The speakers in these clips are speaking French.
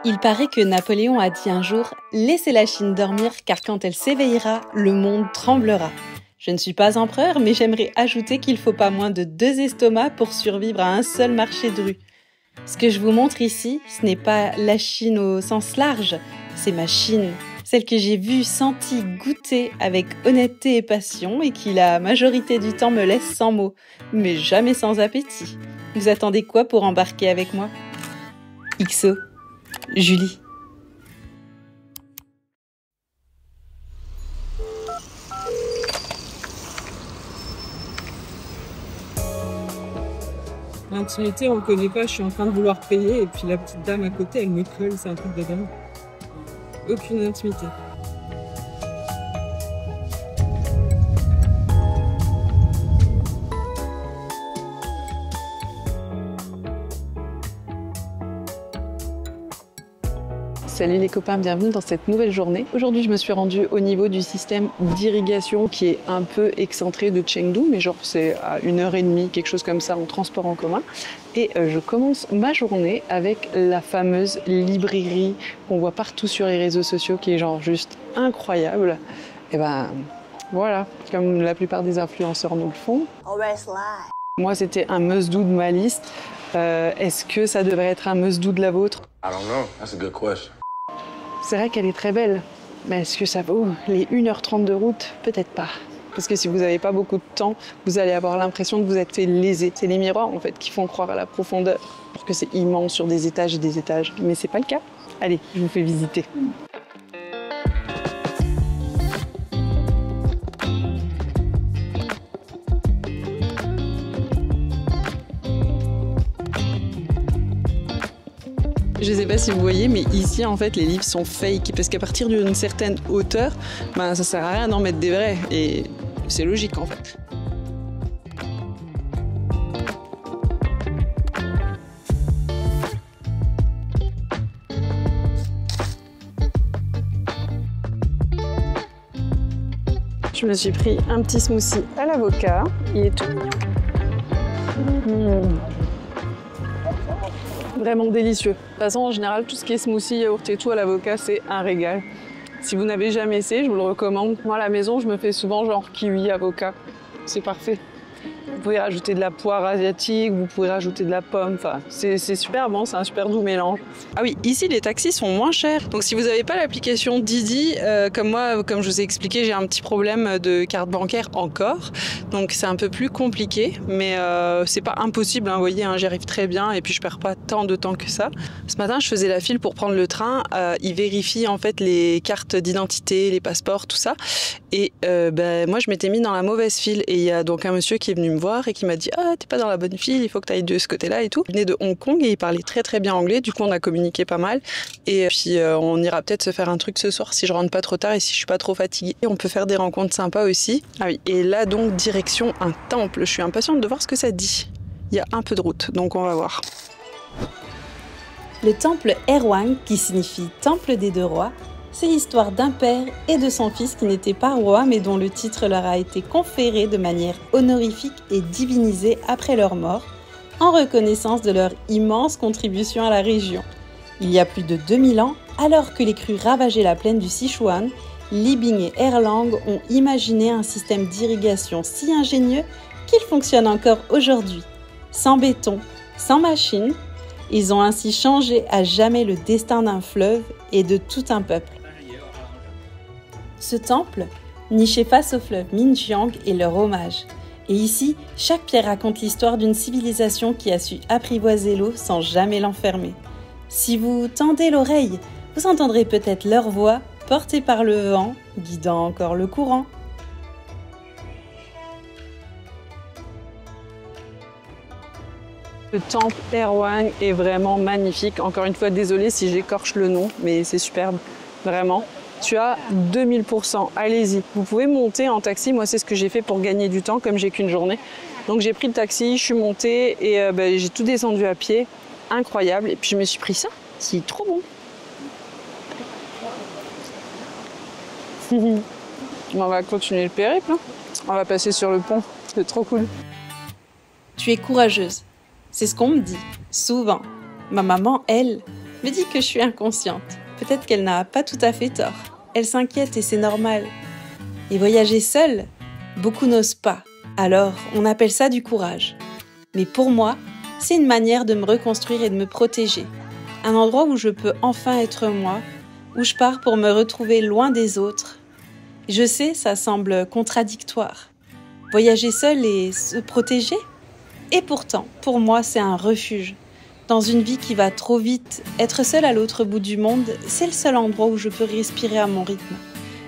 Il paraît que Napoléon a dit un jour « Laissez la Chine dormir, car quand elle s'éveillera, le monde tremblera ». Je ne suis pas empereur, mais j'aimerais ajouter qu'il faut pas moins de 2 estomacs pour survivre à un seul marché de rue. Ce que je vous montre ici, ce n'est pas la Chine au sens large, c'est ma Chine, celle que j'ai vue, sentie, goûtée avec honnêteté et passion et qui la majorité du temps me laisse sans mots, mais jamais sans appétit. Vous attendez quoi pour embarquer avec moi? XO, Julie. L'intimité, on ne connaît pas, je suis en train de vouloir payer et puis la petite dame à côté, elle me colle, c'est un truc de dingue. Aucune intimité. Salut les copains, bienvenue dans cette nouvelle journée. Aujourd'hui, je me suis rendue au niveau du système d'irrigation qui est un peu excentré de Chengdu, mais genre c'est à 1h30, quelque chose comme ça en transport en commun. Et je commence ma journée avec la fameuse librairie qu'on voit partout sur les réseaux sociaux qui est genre juste incroyable. Et ben voilà, comme la plupart des influenceurs nous le font. Moi, c'était un must-do de ma liste. Est-ce que ça devrait être un must-do de la vôtre? I don't know. That's a good question. C'est vrai qu'elle est très belle, mais est-ce que ça vaut les 1h30 de route? Peut-être pas. Parce que si vous n'avez pas beaucoup de temps, vous allez avoir l'impression de vous être fait léser. C'est les miroirs en fait qui font croire à la profondeur, parce que c'est immense sur des étages et des étages. Mais c'est pas le cas. Allez, je vous fais visiter. Je sais pas si vous voyez, mais ici, en fait, les livres sont fake. Parce qu'à partir d'une certaine hauteur, ben, ça sert à rien d'en mettre des vrais. Et c'est logique, en fait. Je me suis pris un petit smoothie à l'avocat. Il est tout mignon. Vraiment délicieux. De toute façon, en général, tout ce qui est smoothie, yaourt et tout à l'avocat, c'est un régal. Si vous n'avez jamais essayé, je vous le recommande. Moi, à la maison, je me fais souvent genre kiwi, avocat. C'est parfait. Vous pouvez rajouter de la poire asiatique, vous pouvez rajouter de la pomme. Enfin, c'est super bon, c'est un super doux mélange. Ah oui, ici, les taxis sont moins chers. Donc, si vous n'avez pas l'application Didi, comme moi, comme je vous ai expliqué, j'ai un petit problème de carte bancaire encore. Donc, c'est un peu plus compliqué. Mais c'est pas impossible, hein, vous voyez, hein, j'y arrive très bien. Et puis, je perds pas tant de temps que ça. Ce matin, je faisais la file pour prendre le train. Ils vérifient en fait les cartes d'identité, les passeports, tout ça. Et moi, je m'étais mis dans la mauvaise file. Et il y a donc un monsieur qui est venu me voir et qui m'a dit « Ah, t'es pas dans la bonne file, il faut que tu ailles de ce côté-là et tout ». Il venait de Hong Kong et il parlait très très bien anglais, du coup on a communiqué pas mal. Et puis on ira peut-être se faire un truc ce soir si je rentre pas trop tard et si je suis pas trop fatiguée. Et on peut faire des rencontres sympas aussi. Ah oui, et là donc direction un temple, je suis impatiente de voir ce que ça dit. Il y a un peu de route, donc on va voir. Le temple Erwang, qui signifie temple des 2 rois, c'est l'histoire d'un père et de son fils qui n'étaient pas rois mais dont le titre leur a été conféré de manière honorifique et divinisée après leur mort, en reconnaissance de leur immense contribution à la région. Il y a plus de 2000 ans, alors que les crues ravageaient la plaine du Sichuan, Li Bing et Erlang ont imaginé un système d'irrigation si ingénieux qu'il fonctionne encore aujourd'hui. Sans béton, sans machine, ils ont ainsi changé à jamais le destin d'un fleuve et de tout un peuple. Ce temple, niché face au fleuve Minjiang, est leur hommage. Et ici, chaque pierre raconte l'histoire d'une civilisation qui a su apprivoiser l'eau sans jamais l'enfermer. Si vous tendez l'oreille, vous entendrez peut-être leur voix portée par le vent, guidant encore le courant. Le temple Erwang est vraiment magnifique. Encore une fois, désolée si j'écorche le nom, mais c'est superbe, vraiment. Tu as 2000%, allez-y. Vous pouvez monter en taxi, moi c'est ce que j'ai fait pour gagner du temps, comme j'ai qu'une journée. Donc j'ai pris le taxi, je suis montée et j'ai tout descendu à pied. Incroyable, et puis je me suis pris ça, c'est trop bon. On va continuer le périple, hein. On va passer sur le pont, c'est trop cool. Tu es courageuse. C'est ce qu'on me dit, souvent. Ma maman, elle, me dit que je suis inconsciente. Peut-être qu'elle n'a pas tout à fait tort. Elle s'inquiète et c'est normal. Et voyager seule, beaucoup n'osent pas. Alors, on appelle ça du courage. Mais pour moi, c'est une manière de me reconstruire et de me protéger. Un endroit où je peux enfin être moi, où je pars pour me retrouver loin des autres. Je sais, ça semble contradictoire. Voyager seul et se protéger ? Et pourtant, pour moi, c'est un refuge. Dans une vie qui va trop vite, être seule à l'autre bout du monde, c'est le seul endroit où je peux respirer à mon rythme.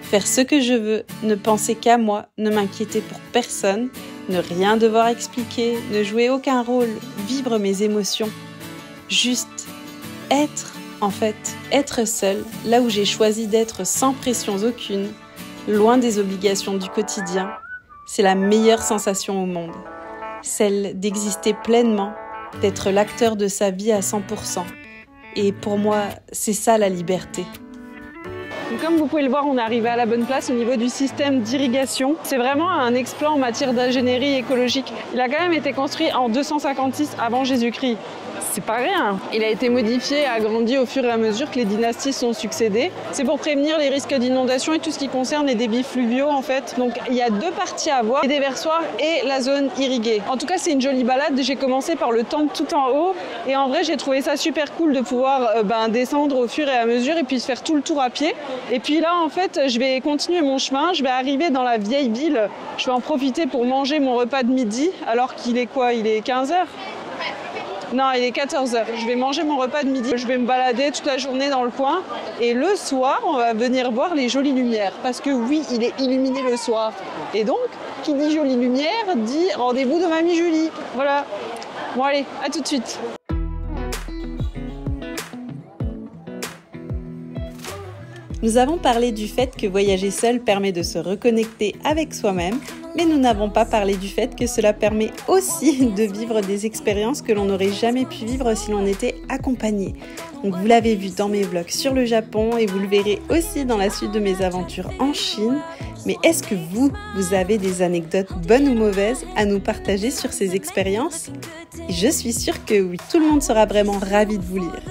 Faire ce que je veux, ne penser qu'à moi, ne m'inquiéter pour personne, ne rien devoir expliquer, ne jouer aucun rôle, vivre mes émotions. Juste être, en fait, être seule, là où j'ai choisi d'être sans pression aucune, loin des obligations du quotidien, c'est la meilleure sensation au monde. Celle d'exister pleinement, d'être l'acteur de sa vie à 100%. Et pour moi, c'est ça la liberté. Donc comme vous pouvez le voir, on est arrivé à la bonne place au niveau du système d'irrigation. C'est vraiment un exploit en matière d'ingénierie écologique. Il a quand même été construit en 256 avant Jésus-Christ. C'est pas rien. Il a été modifié et agrandi au fur et à mesure que les dynasties sont succédées. C'est pour prévenir les risques d'inondation et tout ce qui concerne les débits fluviaux en fait. Donc il y a deux parties à voir, les déversoirs et la zone irriguée. En tout cas, c'est une jolie balade. J'ai commencé par le temple tout en haut et en vrai, j'ai trouvé ça super cool de pouvoir descendre au fur et à mesure et puis se faire tout le tour à pied. Et puis là, en fait, je vais continuer mon chemin. Je vais arriver dans la vieille ville. Je vais en profiter pour manger mon repas de midi alors qu'il est quoi? Il est 15h? Non, il est 14h. Je vais manger mon repas de midi. Je vais me balader toute la journée dans le coin. Et le soir, on va venir voir les jolies lumières. Parce que oui, il est illuminé le soir. Et donc, qui dit jolie lumière, dit rendez-vous de Mamie Julie. Voilà. Bon allez, à tout de suite. Nous avons parlé du fait que voyager seul permet de se reconnecter avec soi-même, mais nous n'avons pas parlé du fait que cela permet aussi de vivre des expériences que l'on n'aurait jamais pu vivre si l'on était accompagné. Donc vous l'avez vu dans mes vlogs sur le Japon et vous le verrez aussi dans la suite de mes aventures en Chine. Mais est-ce que vous avez des anecdotes bonnes ou mauvaises à nous partager sur ces expériences ? Je suis sûre que oui, tout le monde sera vraiment ravi de vous lire.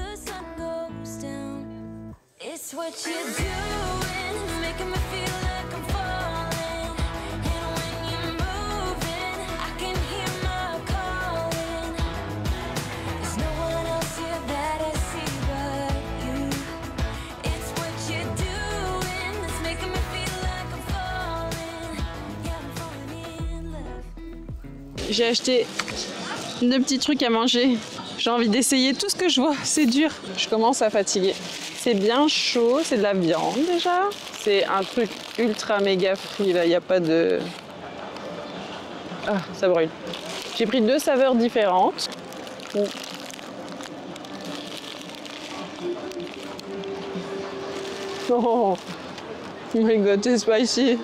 J'ai acheté 2 petits trucs à manger. J'ai envie d'essayer tout ce que je vois. C'est dur. Je commence à fatiguer. C'est bien chaud. C'est de la viande déjà. C'est un truc ultra méga frit. Là, il n'y a pas de... Ah, ça brûle. J'ai pris 2 saveurs différentes. Oh my god, c'est spicy.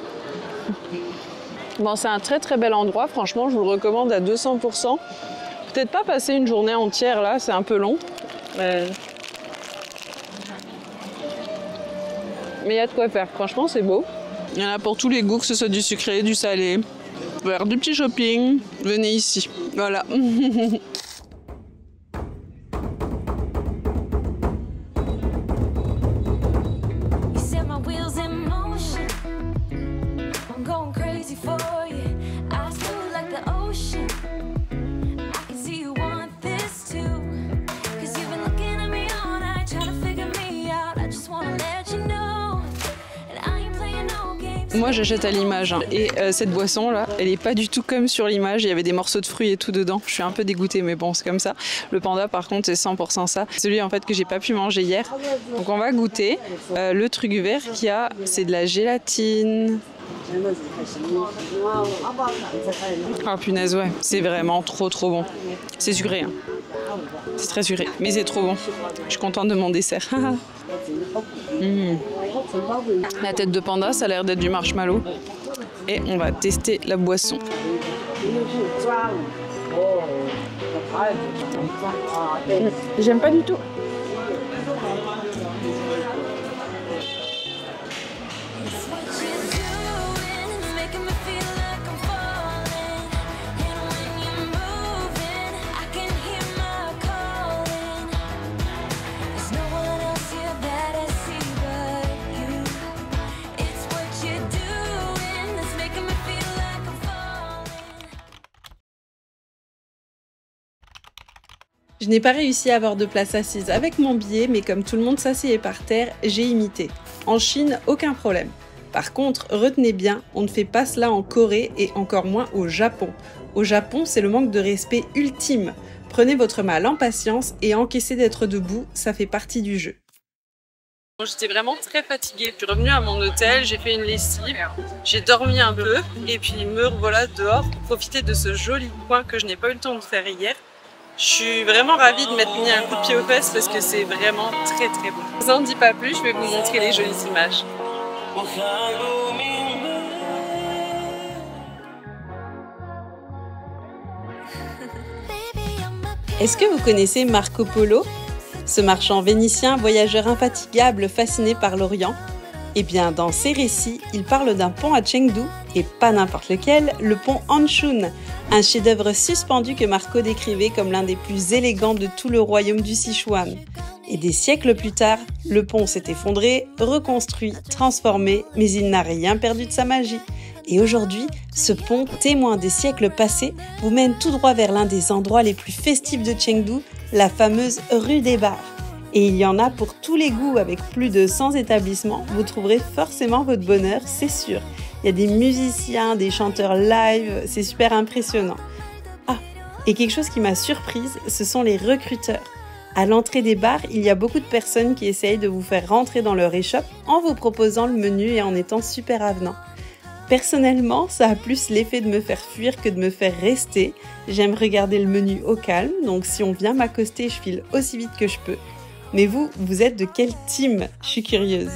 Bon, c'est un très très bel endroit, franchement, je vous le recommande à 200%. Peut-être pas passer une journée entière là, c'est un peu long. Mais il y a de quoi faire, franchement, c'est beau. Il y en a pour tous les goûts, que ce soit du sucré, du salé. Faire du petit shopping, venez ici. Voilà. Moi j'achète à l'image et cette boisson là elle est pas du tout comme sur l'image, il y avait des morceaux de fruits et tout dedans, je suis un peu dégoûtée mais bon c'est comme ça. Le panda par contre c'est 100% ça, celui en fait que j'ai pas pu manger hier, donc on va goûter. Le truc vert qu'il y a c'est de la gélatine. Ah punaise ouais, c'est vraiment trop bon, c'est sucré hein. C'est très sucré mais c'est trop bon, je suis contente de mon dessert. La tête de panda, ça a l'air d'être du marshmallow. Et on va tester la boisson. J'aime pas du tout. Je n'ai pas réussi à avoir de place assise avec mon billet, mais comme tout le monde s'asseyait par terre, j'ai imité. En Chine, aucun problème. Par contre, retenez bien, on ne fait pas cela en Corée et encore moins au Japon. Au Japon, c'est le manque de respect ultime. Prenez votre mal en patience et encaissez d'être debout, ça fait partie du jeu. J'étais vraiment très fatiguée. Je suis revenue à mon hôtel, j'ai fait une lessive, j'ai dormi un peu et puis me revoilà dehors pour profiter de ce joli coin que je n'ai pas eu le temps de faire hier. Je suis vraiment ravie de m'être mis un coup de pied aux fesses parce que c'est vraiment très très beau. Je vous en dis pas plus, je vais vous montrer les jolies images. Est-ce que vous connaissez Marco Polo? Ce marchand vénitien, voyageur infatigable fasciné par l'Orient? Eh bien, dans ses récits, il parle d'un pont à Chengdu, et pas n'importe lequel, le pont Anshun, un chef-d'œuvre suspendu que Marco décrivait comme l'un des plus élégants de tout le royaume du Sichuan. Et des siècles plus tard, le pont s'est effondré, reconstruit, transformé, mais il n'a rien perdu de sa magie. Et aujourd'hui, ce pont, témoin des siècles passés, vous mène tout droit vers l'un des endroits les plus festifs de Chengdu, la fameuse rue des bars. Et il y en a pour tous les goûts, avec plus de 100 établissements, vous trouverez forcément votre bonheur, c'est sûr. Il y a des musiciens, des chanteurs live, c'est super impressionnant. Ah, et quelque chose qui m'a surprise, ce sont les recruteurs. À l'entrée des bars, il y a beaucoup de personnes qui essayent de vous faire rentrer dans leur échoppe en vous proposant le menu et en étant super avenants. Personnellement, ça a plus l'effet de me faire fuir que de me faire rester. J'aime regarder le menu au calme, donc si on vient m'accoster, je file aussi vite que je peux. Mais vous, vous êtes de quelle team? Je suis curieuse.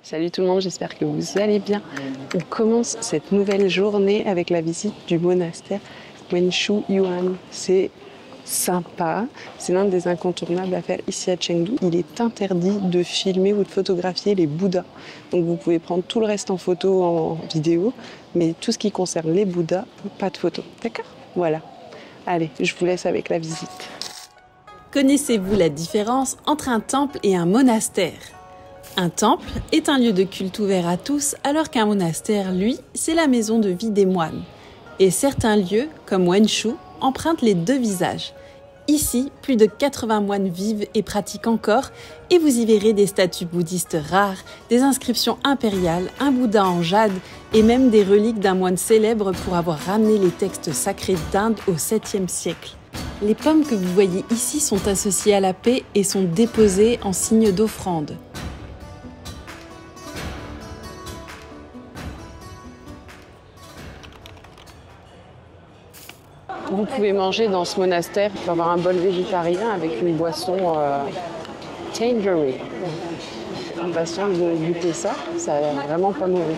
Salut tout le monde, j'espère que vous allez bien. On commence cette nouvelle journée avec la visite du monastère Wenshu Yuan. C'est sympa, c'est l'un des incontournables à faire ici à Chengdu. Il est interdit de filmer ou de photographier les Bouddhas. Donc vous pouvez prendre tout le reste en photo, en vidéo, mais tout ce qui concerne les Bouddhas, pas de photo. D'accord? Voilà. Allez, je vous laisse avec la visite. Connaissez-vous la différence entre un temple et un monastère? Un temple est un lieu de culte ouvert à tous, alors qu'un monastère, lui, c'est la maison de vie des moines. Et certains lieux, comme Wenshu, empruntent les deux visages. Ici, plus de 80 moines vivent et pratiquent encore, et vous y verrez des statues bouddhistes rares, des inscriptions impériales, un Bouddha en jade, et même des reliques d'un moine célèbre pour avoir ramené les textes sacrés d'Inde au 7e siècle. Les pommes que vous voyez ici sont associées à la paix et sont déposées en signe d'offrande. Vous pouvez manger dans ce monastère, il faut avoir un bol végétarien avec une boisson tangerine. Une boisson de goûter ça a l'air vraiment pas mauvais.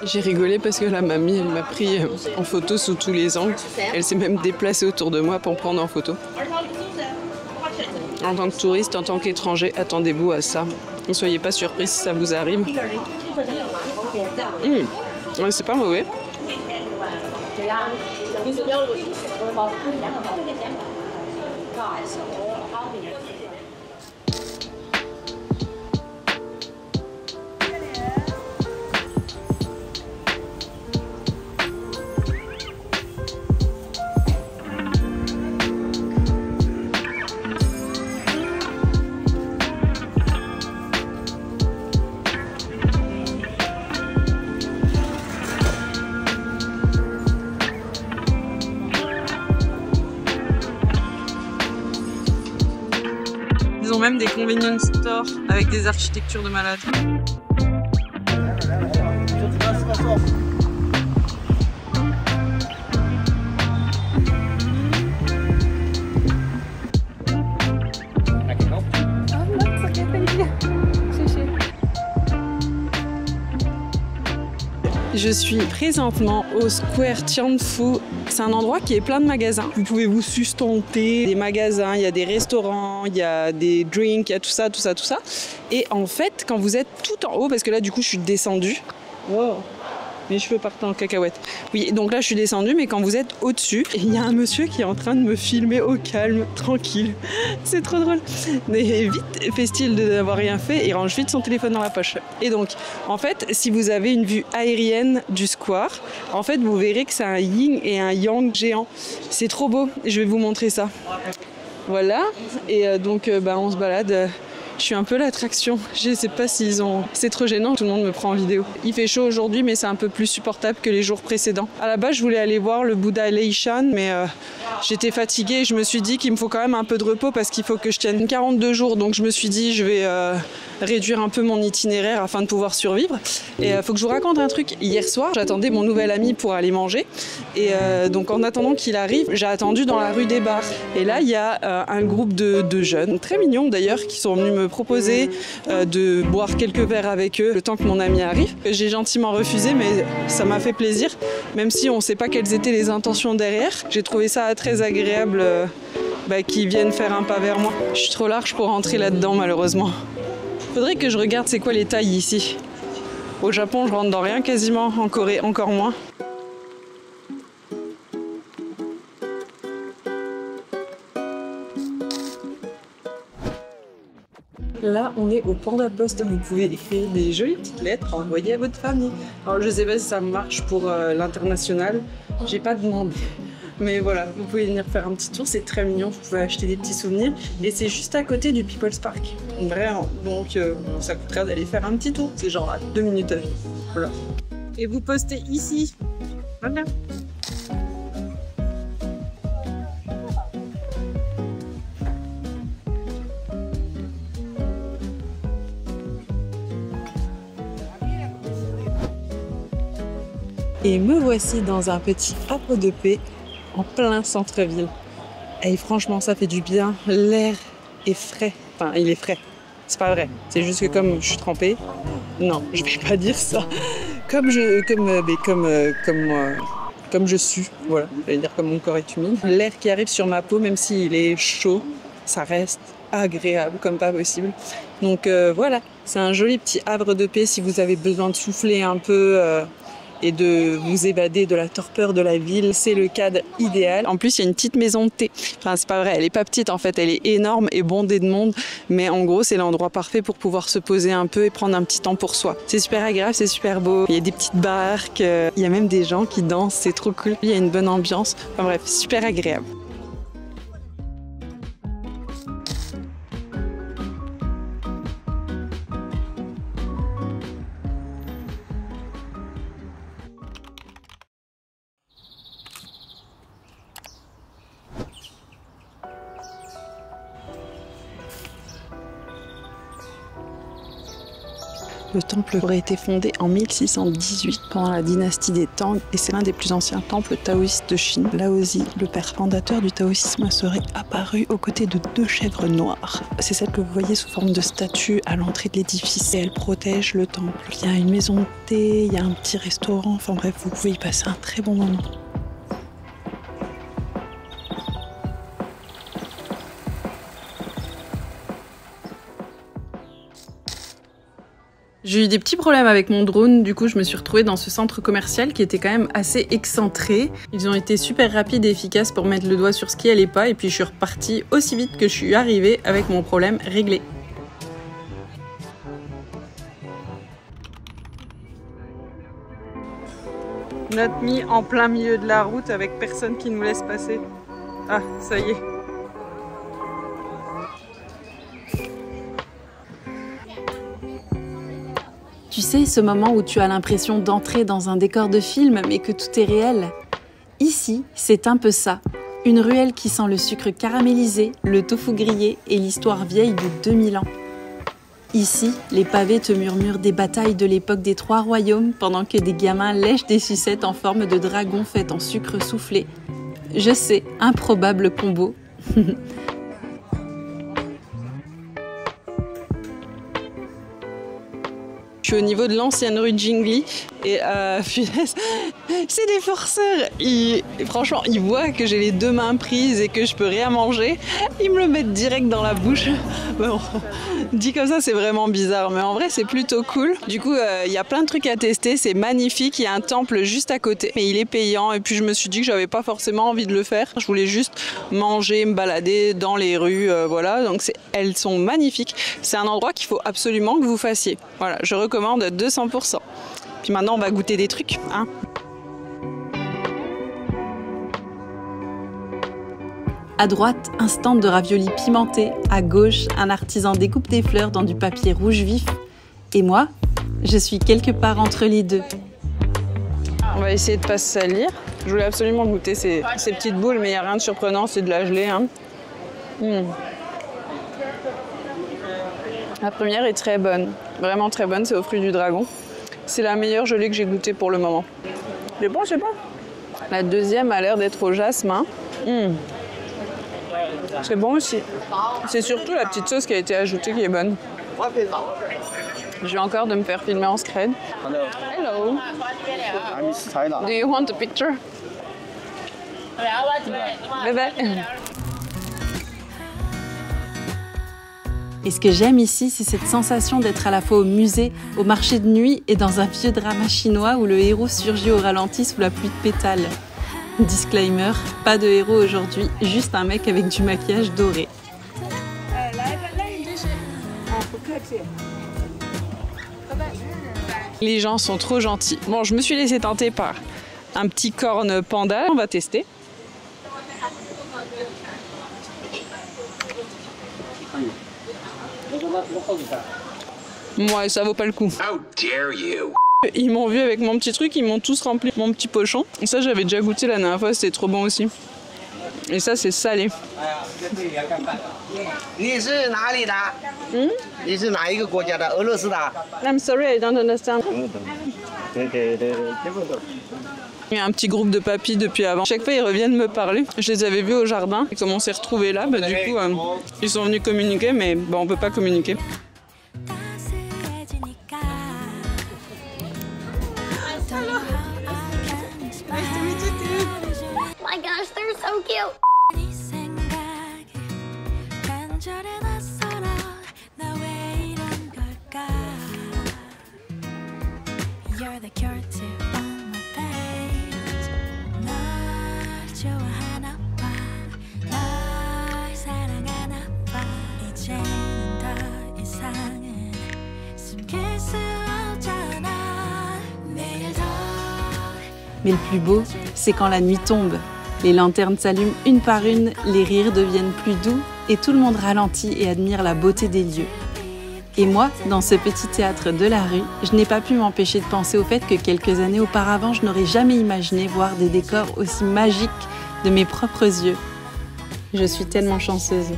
J'ai rigolé parce que la mamie, elle m'a pris en photo sous tous les angles. Elle s'est même déplacée autour de moi pour me prendre en photo. En tant que touriste, en tant qu'étranger, attendez-vous à ça. Ne soyez pas surpris si ça vous arrive. C'est pas mauvais. Ils ont même des convenience stores avec des architectures de malades. Je suis présentement au Square Tianfu. C'est un endroit qui est plein de magasins. Vous pouvez vous sustenter. Des magasins, il y a des restaurants, il y a des drinks, il y a tout ça. Et en fait, quand vous êtes tout en haut, parce que là du coup je suis descendue. Wow. Mes cheveux partent en cacahuète. Oui, donc là je suis descendue, mais quand vous êtes au-dessus, il y a un monsieur qui est en train de me filmer au calme, tranquille. C'est trop drôle. Mais vite fait-il d'avoir rien fait, il range vite son téléphone dans la poche. Et donc, en fait, si vous avez une vue aérienne du square, en fait, vous verrez que c'est un yin et un yang géant. C'est trop beau. Je vais vous montrer ça. Voilà. Et donc, on se balade. Je suis un peu l'attraction. Je sais pas s'ils ont... C'est trop gênant, tout le monde me prend en vidéo. Il fait chaud aujourd'hui, mais c'est un peu plus supportable que les jours précédents. À la base, je voulais aller voir le Bouddha Leishan, mais j'étais fatiguée. Je me suis dit qu'il me faut quand même un peu de repos parce qu'il faut que je tienne 42 jours. Donc je me suis dit, je vais réduire un peu mon itinéraire afin de pouvoir survivre. Et il faut que je vous raconte un truc. Hier soir, j'attendais mon nouvel ami pour aller manger. Et donc en attendant qu'il arrive, j'ai attendu dans la rue des Bars. Et là, il y a un groupe de jeunes, très mignons d'ailleurs, qui sont venus me proposer de boire quelques verres avec eux le temps que mon ami arrive. J'ai gentiment refusé, mais ça m'a fait plaisir, même si on ne sait pas quelles étaient les intentions derrière. J'ai trouvé ça très agréable qu'ils viennent faire un pas vers moi. Je suis trop large pour rentrer là-dedans, malheureusement. Faudrait que je regarde c'est quoi les tailles ici. Au Japon, je rentre dans rien quasiment, en Corée encore moins. Là, on est au Panda Post. Vous pouvez écrire des jolies petites lettres envoyées à votre famille. Alors, je sais pas si ça marche pour l'international. J'ai pas demandé. Mais voilà, vous pouvez venir faire un petit tour. C'est très mignon. Vous pouvez acheter des petits souvenirs. Et c'est juste à côté du People's Park. Vraiment. Donc, ça coûtera d'aller faire un petit tour. C'est genre à 2 minutes à pied. Voilà. Et vous postez ici. Voilà. Et me voici dans un petit havre de paix en plein centre-ville. Et franchement, ça fait du bien. L'air est frais. Enfin, il est frais. C'est pas vrai. C'est juste que comme je suis trempée, non, je vais pas dire ça. Comme je sue, voilà. J'allais dire comme mon corps est humide. L'air qui arrive sur ma peau, même s'il est chaud, ça reste agréable comme pas possible. Donc voilà, c'est un joli petit havre de paix si vous avez besoin de souffler un peu. Et de vous évader de la torpeur de la ville, c'est le cadre idéal. En plus, il y a une petite maison de thé. Enfin, c'est pas vrai, elle est pas petite en fait, elle est énorme et bondée de monde. Mais en gros, c'est l'endroit parfait pour pouvoir se poser un peu et prendre un petit temps pour soi. C'est super agréable, c'est super beau. Il y a des petites barques, il y a même des gens qui dansent, c'est trop cool. Il y a une bonne ambiance. Enfin bref, super agréable. Le temple aurait été fondé en 1618 pendant la dynastie des Tang et c'est l'un des plus anciens temples taoïstes de Chine. Laozi, le père fondateur du taoïsme, serait apparu aux côtés de 2 chèvres noires. C'est celle que vous voyez sous forme de statue à l'entrée de l'édifice et elle protège le temple. Il y a une maison de thé, il y a un petit restaurant, enfin bref, vous pouvez y passer un très bon moment. J'ai eu des petits problèmes avec mon drone, du coup je me suis retrouvée dans ce centre commercial qui était quand même assez excentré. Ils ont été super rapides et efficaces pour mettre le doigt sur ce qui allait pas et puis je suis repartie aussi vite que je suis arrivée avec mon problème réglé. Notre mis en plein milieu de la route avec personne qui nous laisse passer. Ah, ça y est. Tu sais, ce moment où tu as l'impression d'entrer dans un décor de film, mais que tout est réel. Ici, c'est un peu ça. Une ruelle qui sent le sucre caramélisé, le tofu grillé et l'histoire vieille de 2000 ans. Ici, les pavés te murmurent des batailles de l'époque des 3 royaumes pendant que des gamins lèchent des sucettes en forme de dragon faites en sucre soufflé. Je sais, improbable combo. Je suis au niveau de l'ancienne rue Jingli. Et punaise, c'est des forceurs. Franchement, ils voient que j'ai les deux mains prises et que je peux rien manger. Ils me le mettent direct dans la bouche. Bon, dit comme ça, c'est vraiment bizarre. Mais en vrai, c'est plutôt cool. Du coup, il y a plein de trucs à tester. C'est magnifique. Il y a un temple juste à côté. Mais il est payant. Et puis, je me suis dit que j'avais pas forcément envie de le faire. Je voulais juste manger, me balader dans les rues. Voilà. Donc, elles sont magnifiques. C'est un endroit qu'il faut absolument que vous fassiez. Voilà, je recommande 200%. Puis maintenant, on va goûter des trucs, hein. À droite, un stand de raviolis pimentés. À gauche, un artisan découpe des fleurs dans du papier rouge vif. Et moi, je suis quelque part entre les deux. On va essayer de ne pas se salir. Je voulais absolument goûter ces petites boules, mais il n'y a rien de surprenant, c'est de la gelée, hein. La première est très bonne, vraiment très bonne, c'est aux fruits du dragon. C'est la meilleure gelée que j'ai goûtée pour le moment. C'est bon, c'est bon. La deuxième a l'air d'être au jasmin. C'est bon aussi. C'est surtout la petite sauce qui a été ajoutée qui est bonne. Je viens encore de me faire filmer en scred. Hello. Do you want a picture? Bye. Et ce que j'aime ici, c'est cette sensation d'être à la fois au musée, au marché de nuit et dans un vieux drama chinois où le héros surgit au ralenti sous la pluie de pétales. Disclaimer, pas de héros aujourd'hui, juste un mec avec du maquillage doré. Les gens sont trop gentils. Bon, je me suis laissée tenter par un petit corne panda. On va tester. Ouais, ça vaut pas le coup. How dare you? Ils m'ont vu avec mon petit truc, ils m'ont tous rempli mon petit pochon. Et ça, j'avais déjà goûté la dernière fois, c'était trop bon aussi. Et ça, c'est salé. I'm sorry, I don't understand. Il y a un petit groupe de papis depuis avant. Chaque fois, ils reviennent me parler. Je les avais vus au jardin. Et comme on s'est retrouvés là, du coup, ils sont venus communiquer, mais on peut pas communiquer. My gosh, they're so cute. You're the cure to all my pains. 널 좋아하나 봐. 널 사랑하나 봐. 이제는 더 이상은 숨길 수 없잖아. 매일 더. Mais le plus beau, c'est quand la nuit tombe. Les lanternes s'allument une par une, les rires deviennent plus doux et tout le monde ralentit et admire la beauté des lieux. Et moi, dans ce petit théâtre de la rue, je n'ai pas pu m'empêcher de penser au fait que quelques années auparavant, je n'aurais jamais imaginé voir des décors aussi magiques de mes propres yeux. Je suis tellement chanceuse.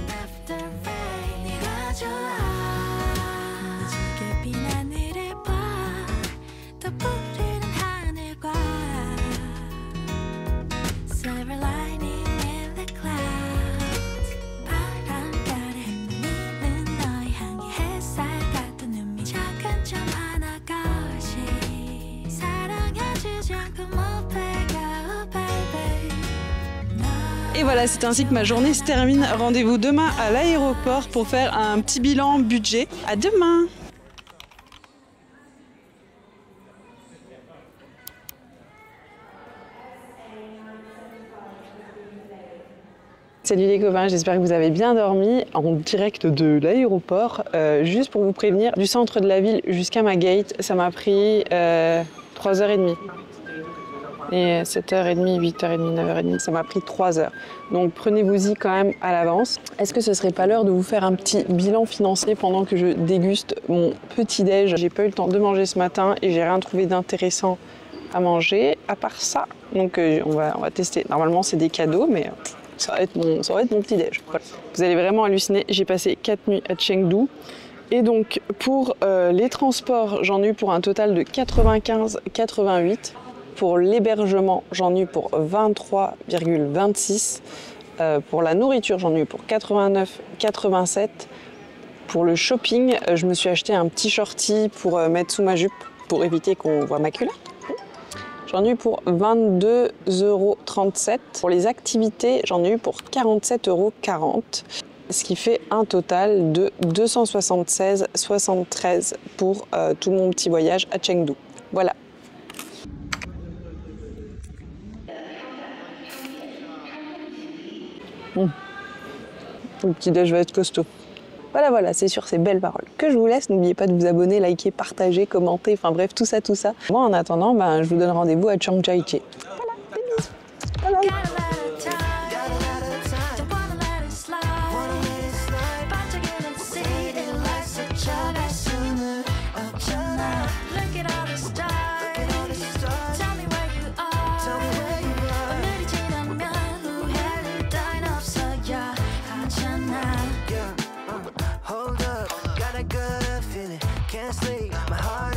Et voilà, c'est ainsi que ma journée se termine. Rendez-vous demain à l'aéroport pour faire un petit bilan budget. À demain! Salut les copains, j'espère que vous avez bien dormi en direct de l'aéroport. Juste pour vous prévenir, du centre de la ville jusqu'à ma gate, ça m'a pris 3h30. Et 7h30, 8h30, 9h30, ça m'a pris 3 heures. Donc prenez-vous-y quand même à l'avance. Est-ce que ce serait pas l'heure de vous faire un petit bilan financier pendant que je déguste mon petit-déj? J'ai pas eu le temps de manger ce matin et j'ai rien trouvé d'intéressant à manger à part ça. Donc on va tester. Normalement c'est des cadeaux, mais ça va être mon petit-déj. Voilà. Vous allez vraiment halluciner. J'ai passé 4 nuits à Chengdu. Et donc pour les transports, j'en ai eu pour un total de 95,88. Pour l'hébergement, j'en ai eu pour 23,26. Pour la nourriture, j'en ai eu pour 89,87. Pour le shopping, je me suis acheté un petit shorty pour mettre sous ma jupe pour éviter qu'on voit ma culotte. J'en ai eu pour 22,37 €. Pour les activités, j'en ai eu pour 47,40 €. Ce qui fait un total de 276,73 € pour tout mon petit voyage à Chengdu. Voilà. Le petit déj va être costaud. Voilà, c'est sur ces belles paroles que je vous laisse. N'oubliez pas de vous abonner, liker, partager, commenter, enfin bref, tout ça. Moi, en attendant, je vous donne rendez-vous à Chiang Chai-chai. Voilà, des bisous. Bye bye. Gotta let it die. Don't wanna let it slide. 반짝이는 seed, it likes to chug sooner. Look at all the stars. Tell me where you are. 오늘이 지나면 후회를 따윈 없어야 하잖아. Hold up, got a good feeling, can't sleep, my heart